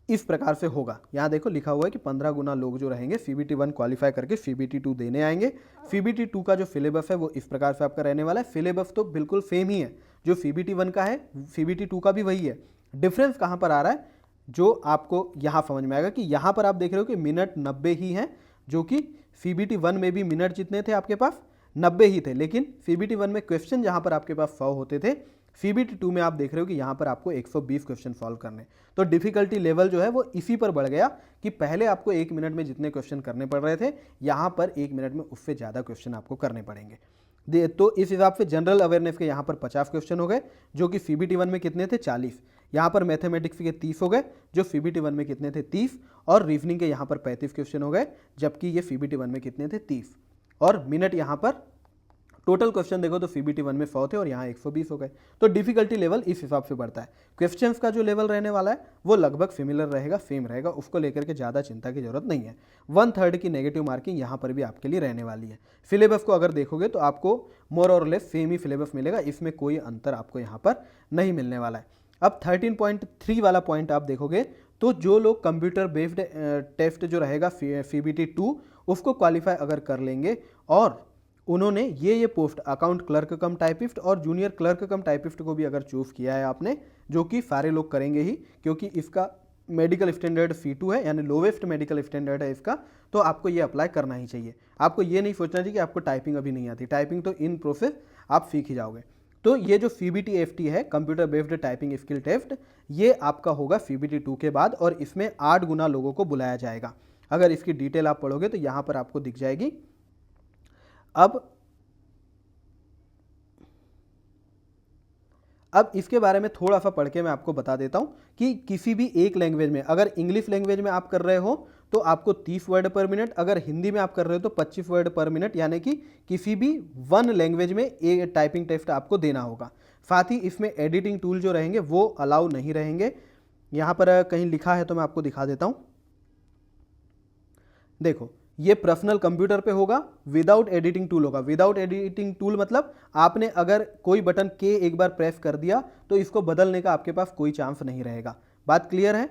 इस प्रकार से होगा। यहाँ देखो लिखा हुआ है कि 15 गुना लोग जो रहेंगे CBT 1 क्वालिफाई करके CBT 2 देने आएंगे। CBT 2 का जो सिलेबस है वो इस प्रकार से आपका रहने वाला है। सिलेबस तो बिल्कुल सेम ही है, जो CBT 1 का है CBT 2 का भी वही है। डिफरेंस कहाँ पर आ रहा है जो आपको यहाँ समझ में आएगा कि यहाँ पर आप देख रहे हो कि मिनट 90 ही हैं, जो कि CBT 1 में भी मिनट जितने थे आपके पास 90 ही थे, लेकिन CBT 1 में क्वेश्चन जहाँ पर आपके पास 100 होते थे, CBT 2 में आप देख रहे हो कि यहाँ पर आपको 120 क्वेश्चन सॉल्व करने। तो डिफिकल्टी लेवल जो है वो इसी पर बढ़ गया कि पहले आपको 1 मिनट में जितने क्वेश्चन करने पड़ रहे थे, यहाँ पर 1 मिनट में उससे ज़्यादा क्वेश्चन आपको करने पड़ेंगे। तो इस हिसाब से जनरल अवेयरनेस के यहाँ पर 50 क्वेश्चन हो गए, जो कि CBT 1 में कितने थे 40। यहाँ पर मैथमेटिक्स के 30 हो गए, जो CBT 1 में कितने थे 30, और रीजनिंग के यहाँ पर 35 क्वेश्चन हो गए, जबकि ये CBT 1 में कितने थे 30। और मिनट यहाँ पर टोटल क्वेश्चन देखो तो सीबीटी 1 में 100 थे और यहाँ 120 हो गए। तो डिफिकल्टी लेवल इस हिसाब से बढ़ता है। क्वेश्चंस का जो लेवल रहने वाला है वो लगभग सिमिलर रहेगा, सेम रहेगा, उसको लेकर के ज़्यादा चिंता की जरूरत नहीं है। 1/3 की नेगेटिव मार्किंग यहाँ पर भी आपके लिए रहने वाली है। सिलेबस को अगर देखोगे तो आपको मोर और लेस सेम ही सिलेबस मिलेगा, इसमें कोई अंतर आपको यहाँ पर नहीं मिलने वाला है। अब 13.3 वाला पॉइंट आप देखोगे तो जो लोग कंप्यूटर बेस्ड टेस्ट जो रहेगा सीबीटी 2 उसको क्वालिफाई अगर कर लेंगे और उन्होंने ये post account clerk cum typist और जूनियर क्लर्क कम टाइपिस्ट को भी अगर चूज़ किया है आपने, जो कि सारे लोग करेंगे ही क्योंकि इसका मेडिकल स्टैंडर्ड C2 है, यानी लोवेस्ट मेडिकल स्टैंडर्ड है इसका, तो आपको ये अप्लाई करना ही चाहिए। आपको ये नहीं सोचना चाहिए कि आपको टाइपिंग अभी नहीं आती, टाइपिंग तो इन प्रोसेस आप सीख ही जाओगे। तो ये जो CBT-FT है, computer based typing skill test, ये आपका होगा CBT 2 के बाद और इसमें 8 गुना लोगों को बुलाया जाएगा। अगर इसकी डिटेल आप पढ़ोगे तो यहाँ पर आपको दिख जाएगी। अब इसके बारे में थोड़ा सा पढ़ के मैं आपको बता देता हूँ कि किसी भी एक लैंग्वेज में, अगर इंग्लिश लैंग्वेज में आप कर रहे हो तो आपको 30 वर्ड पर मिनट, अगर हिंदी में आप कर रहे हो तो 25 वर्ड पर मिनट, यानी कि किसी भी वन लैंग्वेज में एक टाइपिंग टेस्ट आपको देना होगा। साथ ही इसमें एडिटिंग टूल जो रहेंगे वो अलाउ नहीं रहेंगे। यहाँ पर कहीं लिखा है तो मैं आपको दिखा देता हूँ। देखो, ये पर्सनल कंप्यूटर पे होगा, विदाउट एडिटिंग टूल होगा। विदाउट एडिटिंग टूल मतलब आपने अगर कोई बटन के एक बार प्रेस कर दिया तो इसको बदलने का आपके पास कोई चांस नहीं रहेगा। बात क्लियर है?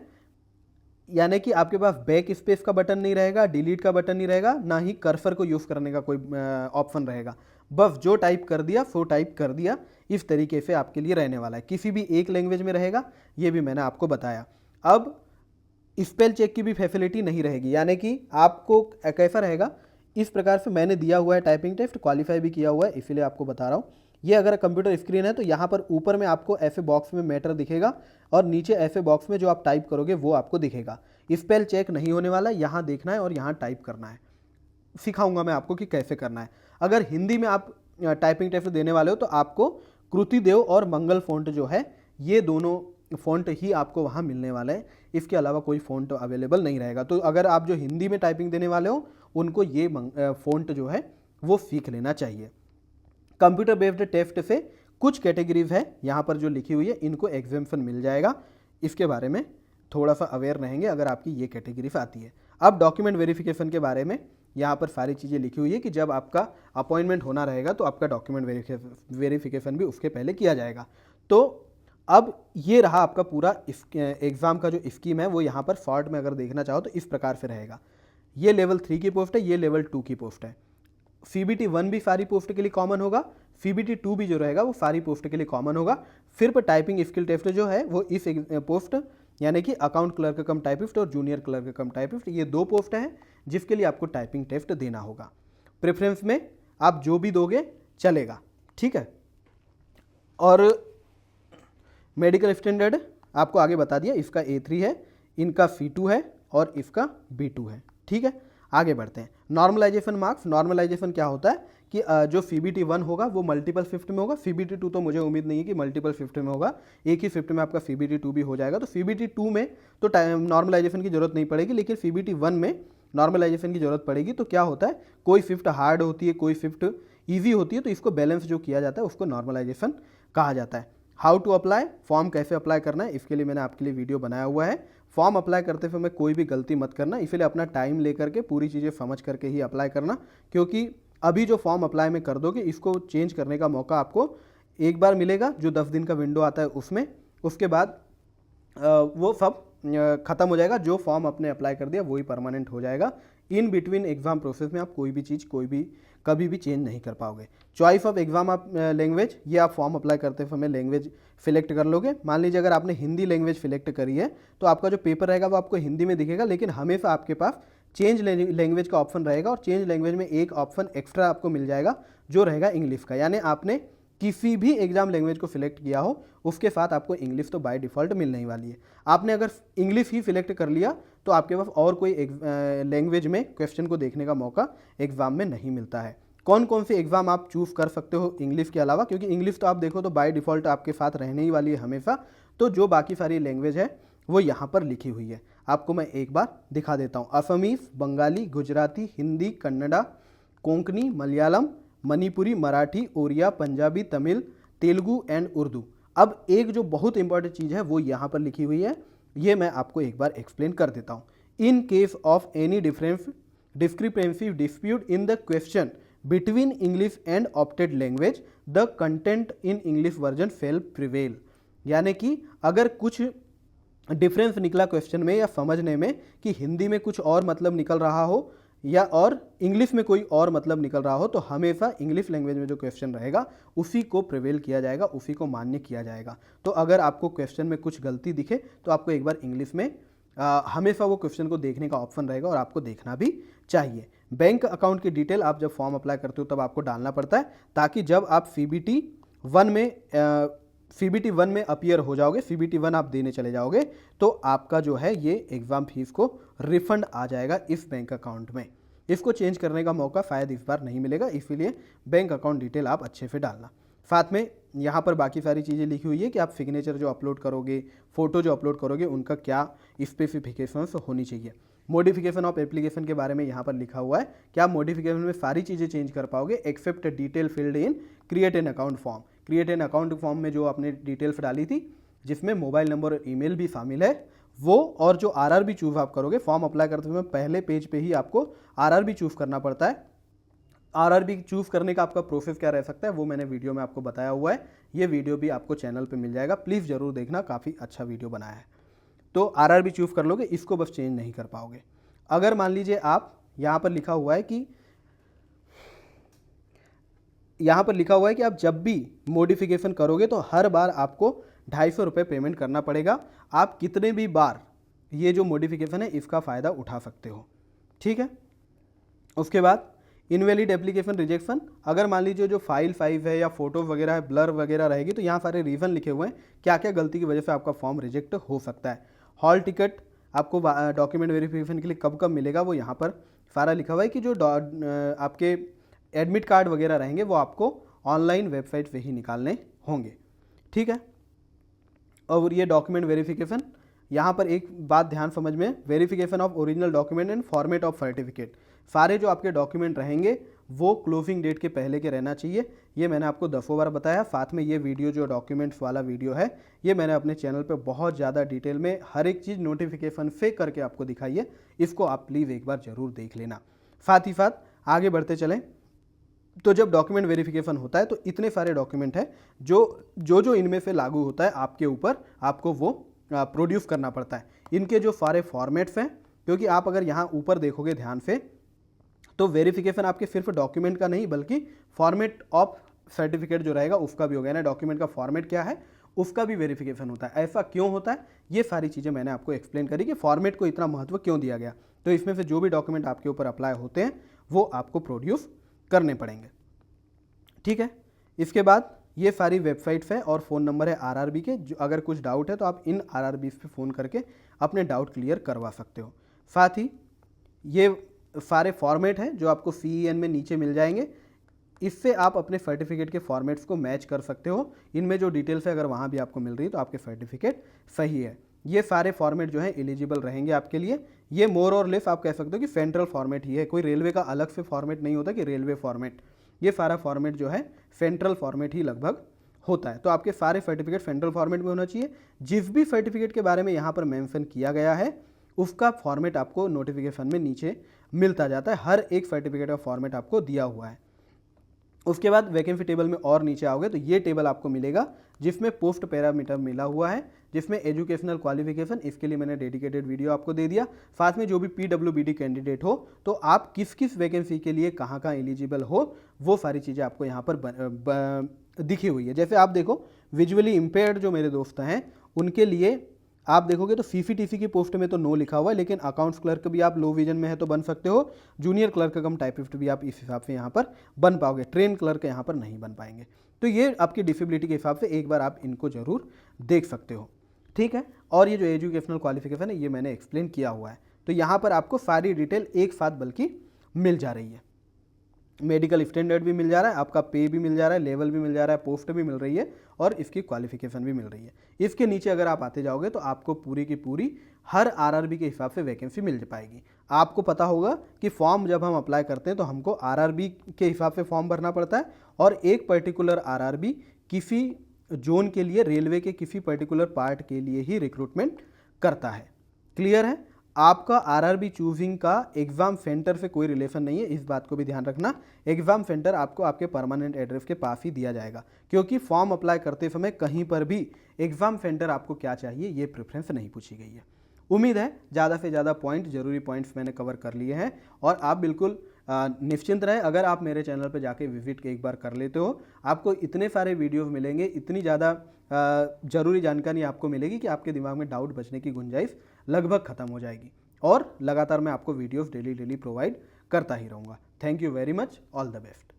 यानी कि आपके पास बैक स्पेस का बटन नहीं रहेगा, डिलीट का बटन नहीं रहेगा, ना ही कर्सर को यूज़ करने का कोई ऑप्शन रहेगा। बस जो टाइप कर दिया सो टाइप कर दिया, इस तरीके से आपके लिए रहने वाला है। किसी भी एक लैंग्वेज में रहेगा, ये भी मैंने आपको बताया। अब स्पेल चेक की भी फैसिलिटी नहीं रहेगी, यानी कि आपको कैसा रहेगा, इस प्रकार से मैंने दिया हुआ है टाइपिंग टेस्ट, क्वालिफाई भी किया हुआ है, इसीलिए आपको बता रहा हूँ। ये अगर कंप्यूटर स्क्रीन है तो यहाँ पर ऊपर में आपको ऐसे बॉक्स में मैटर दिखेगा और नीचे ऐसे बॉक्स में जो आप टाइप करोगे वो आपको दिखेगा। स्पेल चेक नहीं होने वाला, यहाँ देखना है और यहाँ टाइप करना है। सिखाऊंगा मैं आपको कि कैसे करना है। अगर हिंदी में आप टाइपिंग टेस्ट देने वाले हो तो आपको कृतिदेव और मंगल फ़ॉन्ट जो है, ये दोनों फ़ॉन्ट ही आपको वहाँ मिलने वाले हैं, इसके अलावा कोई फ़ॉन्ट अवेलेबल नहीं रहेगा। तो अगर आप जो हिंदी में टाइपिंग देने वाले हो उनको ये फ़ॉन्ट जो है वो सीख लेना चाहिए। कंप्यूटर बेस्ड टेस्ट से कुछ कैटेगरीज है यहाँ पर जो लिखी हुई है, इनको एग्जाम्पशन मिल जाएगा, इसके बारे में थोड़ा सा अवेयर रहेंगे अगर आपकी ये कैटेगरी आती है। अब डॉक्यूमेंट वेरिफिकेशन के बारे में यहाँ पर सारी चीज़ें लिखी हुई है कि जब आपका अपॉइंटमेंट होना रहेगा तो आपका डॉक्यूमेंट वेरिफिकेशन भी उसके पहले किया जाएगा। तो अब ये रहा आपका पूरा एग्ज़ाम का जो स्कीम है, वो यहाँ पर शॉर्ट में अगर देखना चाहो तो इस प्रकार से रहेगा। ये लेवल 3 की पोस्ट है, ये लेवल 2 की पोस्ट है। CBT 1 भी सारी पोस्ट के लिए कॉमन होगा, CBT 2 भी जो रहेगा वो सारी पोस्ट के लिए कॉमन होगा। सिर्फ टाइपिंग स्किल टेस्ट जो है वो इस पोस्ट, यानी कि अकाउंट क्लर्क कम टाइपिस्ट और जूनियर क्लर्क कम टाइपिस्ट, ये 2 पोस्ट हैं जिसके लिए आपको टाइपिंग टेस्ट देना होगा। प्रेफरेंस में आप जो भी दोगे चलेगा, ठीक है। और मेडिकल स्टैंडर्ड आपको आगे बता दिया, इसका A3 है, इनका C2 है और इसका B2 है, ठीक है। आगे बढ़ते हैं। नॉर्मलाइजेशन मार्क्स, नॉर्मलाइजेशन क्या होता है कि जो CBT 1 होगा वो मल्टीपल शिफ्ट में होगा। CBT 2 तो मुझे उम्मीद नहीं है कि मल्टीपल शिफ्ट में होगा, एक ही शिफ्ट में आपका CBT 2 भी हो जाएगा। तो CBT 2 में तो नॉर्मलाइजेशन की जरूरत नहीं पड़ेगी, लेकिन CBT 1 में नॉर्मलाइजेशन की जरूरत पड़ेगी। तो क्या होता है, कोई शिफ्ट हार्ड होती है, कोई शिफ्ट ईजी होती है, तो इसको बैलेंस जो किया जाता है उसको नॉर्मलाइजेशन कहा जाता है। हाउ टू अप्लाई, फॉर्म कैसे अप्लाई करना है, इसके लिए मैंने आपके लिए वीडियो बनाया हुआ है। फॉर्म अप्लाई करते समय कोई भी गलती मत करना, इसलिए अपना टाइम लेकर के पूरी चीज़ें समझ करके ही अप्लाई करना, क्योंकि अभी जो फॉर्म अप्लाई में कर दोगे इसको चेंज करने का मौका आपको एक बार मिलेगा, जो 10 दिन का विंडो आता है उसमें। उसके बाद वो सब ख़त्म हो जाएगा, जो फॉर्म आपने अप्लाई कर दिया वही परमानेंट हो जाएगा। इन बिटवीन एग्जाम प्रोसेस में आप कोई भी चीज़ कभी भी चेंज नहीं कर पाओगे। चॉइस ऑफ एग्जाम आप लैंग्वेज, ये आप फॉर्म अप्लाई करते समय लैंग्वेज सिलेक्ट कर लोगे। मान लीजिए अगर आपने हिंदी लैंग्वेज सिलेक्ट करी है तो आपका जो पेपर रहेगा वो आपको हिंदी में दिखेगा, लेकिन हमेशा आपके पास चेंज लैंग्वेज का ऑप्शन रहेगा और चेंज लैंग्वेज में एक ऑप्शन एक्स्ट्रा आपको मिल जाएगा जो रहेगा इंग्लिश का। यानी आपने किसी भी एग्जाम लैंग्वेज को सिलेक्ट किया हो उसके साथ आपको इंग्लिश तो बाय डिफ़ॉल्ट मिलने ही वाली है। आपने अगर इंग्लिश ही सिलेक्ट कर लिया तो आपके पास और कोई लैंग्वेज में क्वेश्चन को देखने का मौका एग्जाम में नहीं मिलता है। कौन कौन से एग्जाम आप चूज़ कर सकते हो इंग्लिश के अलावा, क्योंकि इंग्लिश तो आप देखो तो बाय डिफ़ॉल्ट आपके साथ रहने ही वाली है हमेशा। तो जो बाकी सारी लैंग्वेज है वो यहाँ पर लिखी हुई है, आपको मैं एक बार दिखा देता हूँ। असमीज, बंगाली, गुजराती, हिंदी, कन्नड़ा, कोंकणी, मलयालम, मणिपुरी, मराठी, ओरिया, पंजाबी, तमिल, तेलुगु एंड उर्दू। अब एक जो बहुत इंपॉर्टेंट चीज़ है वो यहाँ पर लिखी हुई है, ये मैं आपको एक बार एक्सप्लेन कर देता हूँ। In case of any discrepancy dispute in the question between English and opted language the content in English version fail prevail. यानी कि अगर कुछ डिफरेंस निकला क्वेश्चन में या समझने में कि हिंदी में कुछ और मतलब निकल रहा हो या और इंग्लिश में कोई और मतलब निकल रहा हो, तो हमेशा इंग्लिश लैंग्वेज में जो क्वेश्चन रहेगा उसी को प्रिवेल किया जाएगा, उसी को मान्य किया जाएगा। तो अगर आपको क्वेश्चन में कुछ गलती दिखे तो आपको एक बार इंग्लिश में हमेशा वो क्वेश्चन को देखने का ऑप्शन रहेगा और आपको देखना भी चाहिए। बैंक अकाउंट की डिटेल आप जब फॉर्म अप्लाई करते हो तब आपको डालना पड़ता है, ताकि जब आप CBT 1 में अपीयर हो जाओगे, CBT 1 आप देने चले जाओगे, तो आपका जो है ये एग्ज़ाम फीस को रिफंड आ जाएगा इस बैंक अकाउंट में। इसको चेंज करने का मौका शायद इस बार नहीं मिलेगा, इसीलिए बैंक अकाउंट डिटेल आप अच्छे से डालना। साथ में यहाँ पर बाकी सारी चीज़ें लिखी हुई है कि आप सिग्नेचर जो अपलोड करोगे, फ़ोटो जो अपलोड करोगे, उनका क्या स्पेसिफिकेशंस होनी चाहिए। मॉडिफिकेशन ऑफ एप्लीकेशन के बारे में यहाँ पर लिखा हुआ है कि आप मॉडिफिकेशन में सारी चीज़ें चेंज कर पाओगे except detail field in create an account form. Create an account form में जो आपने डिटेल्स डाली थी, जिसमें मोबाइल नंबर और ईमेल भी शामिल है, वो और जो RRB चूज आप करोगे फॉर्म अप्लाई करते हुए पहले पेज पे ही आपको RRB चूज करना पड़ता है। RRB चूज करने का आपका प्रोसेस क्या रह सकता है वो मैंने वीडियो में आपको बताया हुआ है, ये वीडियो भी आपको चैनल पे मिल जाएगा, प्लीज़ ज़रूर देखना, काफ़ी अच्छा वीडियो बनाया है। तो RRB चूज कर लोगे, इसको बस चेंज नहीं कर पाओगे। अगर मान लीजिए आप यहाँ पर लिखा हुआ है कि आप जब भी मॉडिफिकेशन करोगे तो हर बार आपको 250 रुपये पेमेंट करना पड़ेगा। आप कितने भी बार ये जो मॉडिफिकेशन है इसका फ़ायदा उठा सकते हो, ठीक है। उसके बाद इनवैलिड एप्लीकेशन रिजेक्शन, अगर मान लीजिए जो फाइल साइज है या फोटो वगैरह है ब्लर वगैरह रहेगी, तो यहाँ सारे रीज़न लिखे हुए हैं क्या क्या गलती की वजह से आपका फॉर्म रिजेक्ट हो सकता है। हॉल टिकट आपको डॉक्यूमेंट वेरिफिकेशन के लिए कब कब मिलेगा वो यहाँ पर सारा लिखा हुआ है कि जो आपके एडमिट कार्ड वगैरह रहेंगे वो आपको ऑनलाइन वेबसाइट पे ही निकालने होंगे, ठीक है। और ये डॉक्यूमेंट वेरिफिकेशन, यहाँ पर एक बात ध्यान समझ में, verification of original document and format of certificate, सारे जो आपके डॉक्यूमेंट रहेंगे वो क्लोजिंग डेट के पहले के रहना चाहिए। ये मैंने आपको 10 बार बताया। साथ में ये वीडियो जो डॉक्यूमेंट्स वाला वीडियो है ये मैंने अपने चैनल पे बहुत ज़्यादा डिटेल में हर एक चीज़ नोटिफिकेशन से करके आपको दिखाई है, इसको आप प्लीज़ एक बार ज़रूर देख लेना। साथ ही साथ आगे बढ़ते चलें तो जब डॉक्यूमेंट वेरिफिकेशन होता है तो इतने सारे डॉक्यूमेंट हैं जो इनमें से लागू होता है आपके ऊपर, आपको वो प्रोड्यूस करना पड़ता है। इनके जो सारे फॉर्मेट्स हैं, क्योंकि आप अगर यहाँ ऊपर देखोगे ध्यान से तो वेरिफिकेशन आपके सिर्फ डॉक्यूमेंट का नहीं बल्कि फॉर्मेट ऑफ सर्टिफिकेट जो रहेगा उसका भी होगा ना, डॉक्यूमेंट का फॉर्मेट क्या है उसका भी वेरिफिकेशन होता है। ऐसा क्यों होता है ये सारी चीज़ें मैंने आपको एक्सप्लेन करी कि फॉर्मेट को इतना महत्व क्यों दिया गया। तो इसमें से जो भी डॉक्यूमेंट आपके ऊपर अप्लाई होते हैं वो आपको प्रोड्यूस करने पड़ेंगे, ठीक है। इसके बाद ये सारी वेबसाइट्स है और फ़ोन नंबर है RRB के, जो अगर कुछ डाउट है तो आप इन RRB पे फ़ोन करके अपने डाउट क्लियर करवा सकते हो। साथ ही ये सारे फॉर्मेट हैं जो आपको CEN में नीचे मिल जाएंगे, इससे आप अपने सर्टिफिकेट के फॉर्मेट्स को मैच कर सकते हो। इनमें जो डिटेल्स है अगर वहाँ भी आपको मिल रही है तो आपके सर्टिफिकेट सही है। ये सारे फॉर्मेट जो है एलिजिबल रहेंगे आपके लिए। ये मोर और लेस आप कह सकते हो कि सेंट्रल फॉर्मेट ही है, कोई रेलवे का अलग से फॉर्मेट नहीं होता कि रेलवे फॉर्मेट, ये सारा फॉर्मेट जो है सेंट्रल फॉर्मेट ही लगभग होता है। तो आपके सारे सर्टिफिकेट सेंट्रल फॉर्मेट में होना चाहिए। जिस भी सर्टिफिकेट के बारे में यहाँ पर मेंशन किया गया है उसका फॉर्मेट आपको नोटिफिकेशन में नीचे मिलता जाता है, हर एक सर्टिफिकेट का फॉर्मेट आपको दिया हुआ है। उसके बाद वैकेंसी टेबल में और नीचे आओगे तो ये टेबल आपको मिलेगा जिसमें पोस्ट पैरामीटर मिला हुआ है, जिसमें एजुकेशनल क्वालिफिकेशन, इसके लिए मैंने डेडिकेटेड वीडियो आपको दे दिया। साथ में जो भी PWBD कैंडिडेट हो तो आप किस किस वैकेंसी के लिए कहाँ कहाँ एलिजिबल हो वो सारी चीज़ें आपको यहाँ पर दिखी हुई है। जैसे आप देखो विजुअली इम्पेयर्ड जो मेरे दोस्त हैं उनके लिए आप देखोगे तो CCTC की पोस्ट में तो नो लिखा हुआ है, लेकिन अकाउंट्स क्लर्क भी आप लो विजन में है तो बन सकते हो। जूनियर क्लर्क कम टाइपिस्ट भी आप इस हिसाब से यहाँ पर बन पाओगे, ट्रेन क्लर्क यहाँ पर नहीं बन पाएंगे। तो ये आपकी डिसेबिलिटी के हिसाब से एक बार आप इनको जरूर देख सकते हो, ठीक है। और ये जो एजुकेशनल क्वालिफिकेशन है ये मैंने एक्सप्लेन किया हुआ है, तो यहाँ पर आपको सारी डिटेल एक साथ बल्कि मिल जा रही है। मेडिकल स्टैंडर्ड भी मिल जा रहा है, आपका पे भी मिल जा रहा है, लेवल भी मिल जा रहा है, पोस्ट भी मिल रही है और इसकी क्वालिफिकेशन भी मिल रही है। इसके नीचे अगर आप आते जाओगे तो आपको पूरी की पूरी हर आरआरबी के हिसाब से वैकेंसी मिल पाएगी। आपको पता होगा कि फॉर्म जब हम अप्लाई करते हैं तो हमको आरआरबी के हिसाब से फॉर्म भरना पड़ता है और एक पर्टिकुलर आरआरबी किसी जोन के लिए, रेलवे के किसी पर्टिकुलर पार्ट के लिए ही रिक्रूटमेंट करता है। क्लियर है? आपका आरआरबी चूजिंग का एग्जाम सेंटर से कोई रिलेशन नहीं है, इस बात को भी ध्यान रखना। एग्जाम सेंटर आपको आपके परमानेंट एड्रेस के पास ही दिया जाएगा, क्योंकि फॉर्म अप्लाई करते समय कहीं पर भी एग्जाम सेंटर आपको क्या चाहिए ये प्रेफरेंस नहीं पूछी गई है। उम्मीद है ज़्यादा से ज़्यादा जरूरी पॉइंट्स मैंने कवर कर लिए हैं और आप बिल्कुल निश्चिंत रहे। अगर आप मेरे चैनल पर जाके विजिट एक बार कर लेते हो, आपको इतने सारे वीडियोस मिलेंगे, इतनी ज़्यादा ज़रूरी जानकारी आपको मिलेगी कि आपके दिमाग में डाउट बचने की गुंजाइश लगभग ख़त्म हो जाएगी। और लगातार मैं आपको वीडियोस डेली प्रोवाइड करता ही रहूँगा। Thank you very much, all the best.